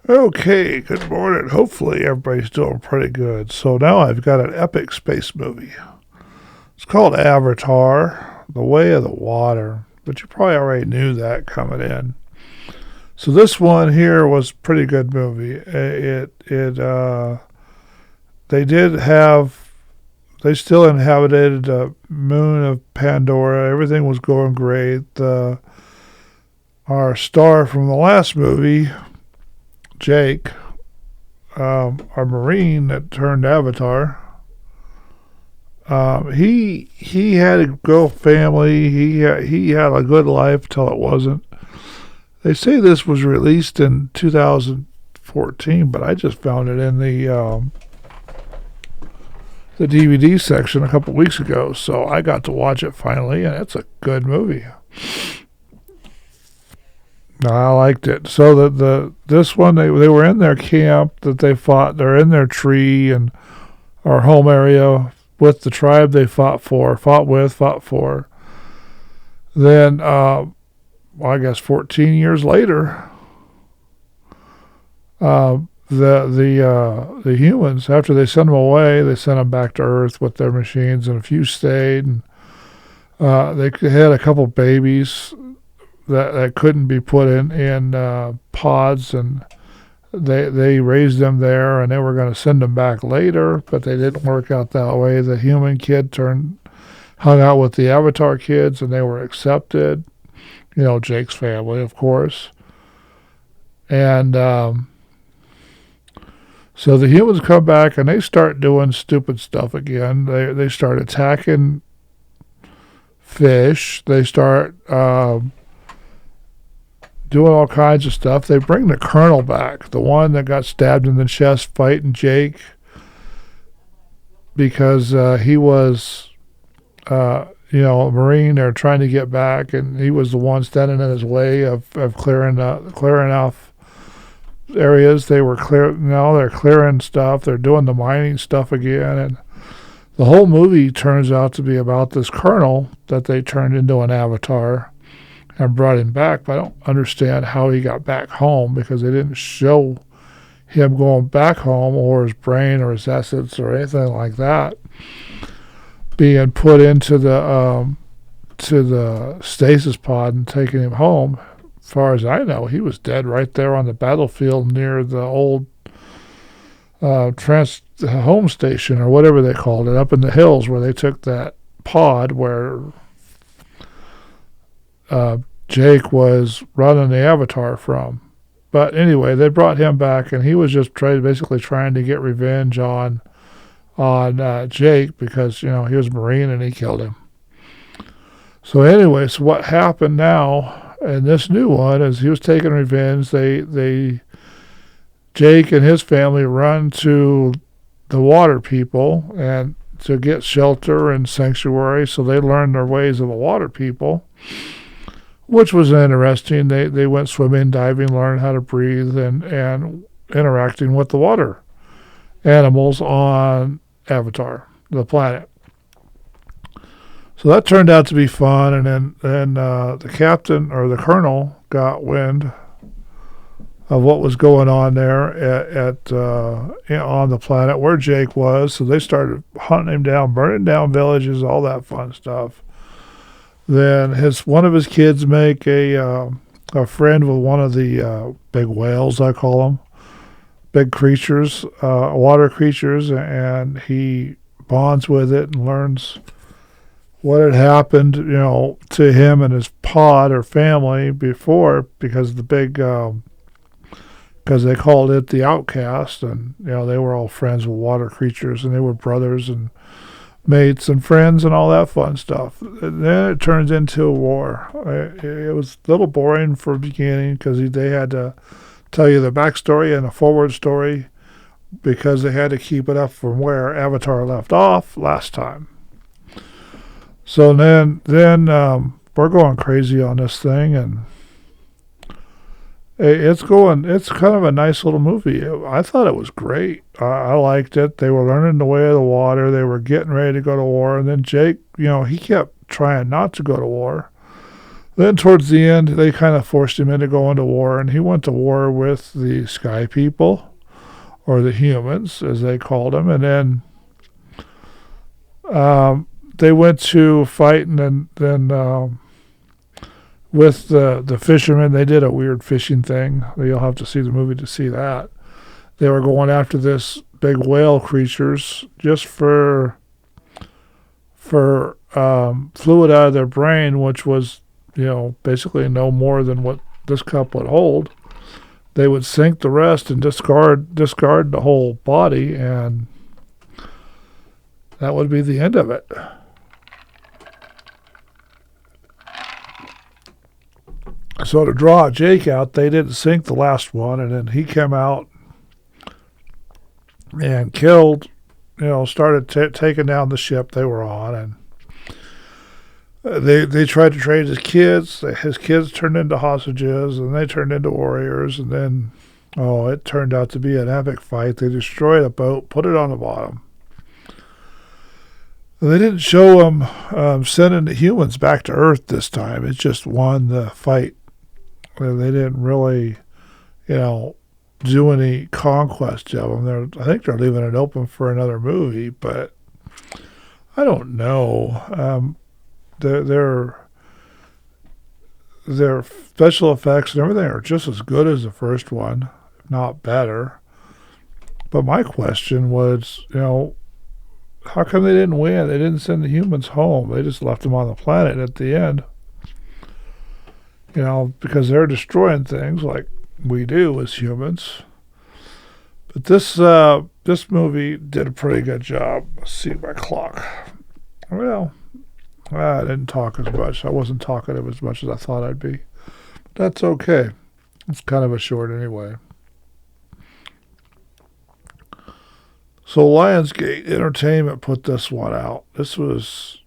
Okay, good morning. Hopefully everybody's doing pretty good. So now I've got an epic space movie. It's called Avatar, The Way of the Water, but you probably already knew that coming in. So this one here was a pretty good movie. They did have, they still inhabited the moon of Pandora. Everything was going great. Our star from the last movie, Jake, our Marine that turned Avatar. He had a good family. He had a good life till it wasn't. They say this was released in 2014, but I just found it in the DVD section a couple weeks ago, so I got to watch it finally, and it's a good movie. I liked it. So this one they were in their camp that they fought. They're in their tree and our home area with the tribe they fought for. Then, I guess 14 years later, the humans, after they sent them away, they sent them back to Earth with their machines, and a few stayed. And they had a couple babies that couldn't be put in pods, and they raised them there, and they were going to send them back later, but they didn't work out that way. The human kid hung out with the Avatar kids, and they were accepted. You know, Jake's family, of course. And so the humans come back, and they start doing stupid stuff again. They start attacking fish. They start doing all kinds of stuff. They bring the colonel back, the one that got stabbed in the chest fighting Jake, because he was, a Marine. They're trying to get back, and he was the one standing in his way of clearing off areas. They're clearing stuff. They're doing the mining stuff again, and the whole movie turns out to be about this colonel that they turned into an avatar and brought him back. But I don't understand how he got back home, because they didn't show him going back home, or his brain or his essence or anything like that being put into the stasis pod and taking him home. As far as I know, he was dead right there on the battlefield near the old home station, or whatever they called it, up in the hills where they took that pod where Jake was running the Avatar from. But anyway, they brought him back, and he was just basically trying to get revenge on Jake, because, he was a Marine and he killed him. So anyway, so what happened now in this new one is he was taking revenge. Jake and his family run to the water people and to get shelter and sanctuary, so they learned their ways of the water people, which was interesting. They went swimming, diving, learned how to breathe, and interacting with the water animals on Avatar, the planet. So that turned out to be fun, and then the captain, or the colonel, got wind of what was going on there on the planet where Jake was. So they started hunting him down, burning down villages, all that fun stuff. Then one of his kids make a friend with one of the big whales, I call them, big creatures, water creatures, and he bonds with it and learns what had happened, to him and his pod or family before, because because they called it the outcast, and they were all friends with water creatures, and they were brothers and mates and friends and all that fun stuff. And then it turns into a war. It was a little boring for the beginning, because they had to tell you the backstory and a forward story, because they had to keep it up from where Avatar left off last time. So then we're going crazy on this thing, and it's kind of a nice little movie. I thought it was great. I liked it. They were learning the way of the water. They were getting ready to go to war, and then Jake, he kept trying not to go to war. Then towards the end, they kind of forced him into going to war, and he went to war with the Sky People, or the humans, as they called them, and then they went to fight, and then with the fishermen, they did a weird fishing thing. You'll have to see the movie to see that. They were going after this big whale creatures just for fluid out of their brain, which was, basically no more than what this cup would hold. They would sink the rest and discard the whole body, and that would be the end of it. So to draw Jake out, they didn't sink the last one, and then he came out and killed, started taking down the ship they were on, and they tried to trade his kids. His kids turned into hostages, and they turned into warriors, and then, it turned out to be an epic fight. They destroyed a boat, put it on the bottom. And they didn't show them sending the humans back to Earth this time. It just won the fight. They didn't really, do any conquest of them. I think they're leaving it open for another movie, but I don't know. Their special effects and everything are just as good as the first one, if not better. But my question was, how come they didn't win? They didn't send the humans home. They just left them on the planet at the end. Because they're destroying things like we do as humans. But this movie did a pretty good job. Let's see my clock. Well, I didn't talk as much. I wasn't talkative as much as I thought I'd be. But that's okay. It's kind of a short anyway. So Lionsgate Entertainment put this one out. This was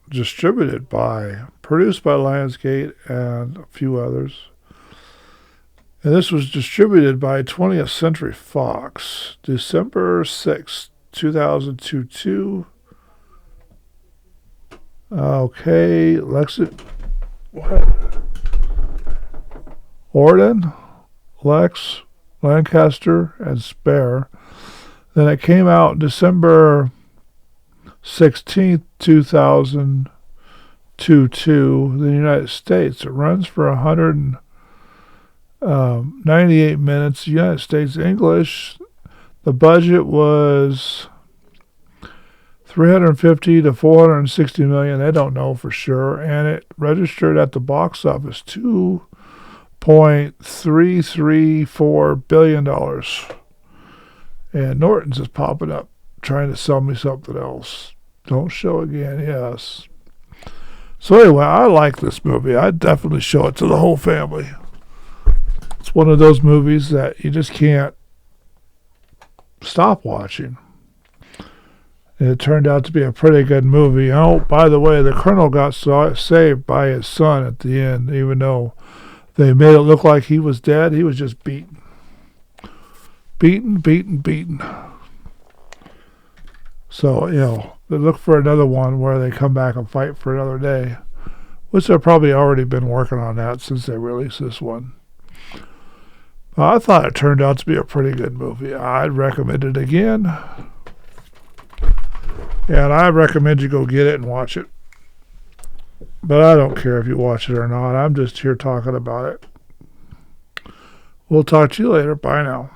produced by Lionsgate and a few others. And this was distributed by 20th Century Fox, December 6, 2002. Okay, Orden, Lex, Lancaster, and Spare. Then it came out December 16th, 2002, in the United States. It runs for 198 minutes, United States English. The budget was 350 to 460 million. They don't know for sure. And it registered at the box office $2.334 billion. And Norton's is popping up, trying to sell me something else. Don't show again, yes. So anyway, I like this movie. I'd definitely show it to the whole family. It's one of those movies that you just can't stop watching. And it turned out to be a pretty good movie. Oh, by the way, the Colonel got saved by his son at the end, even though they made it look like he was dead. He was just beaten. Beaten. So, they look for another one where they come back and fight for another day, which they've probably already been working on that since they released this one. I thought it turned out to be a pretty good movie. I'd recommend it again. And I recommend you go get it and watch it. But I don't care if you watch it or not. I'm just here talking about it. We'll talk to you later. Bye now.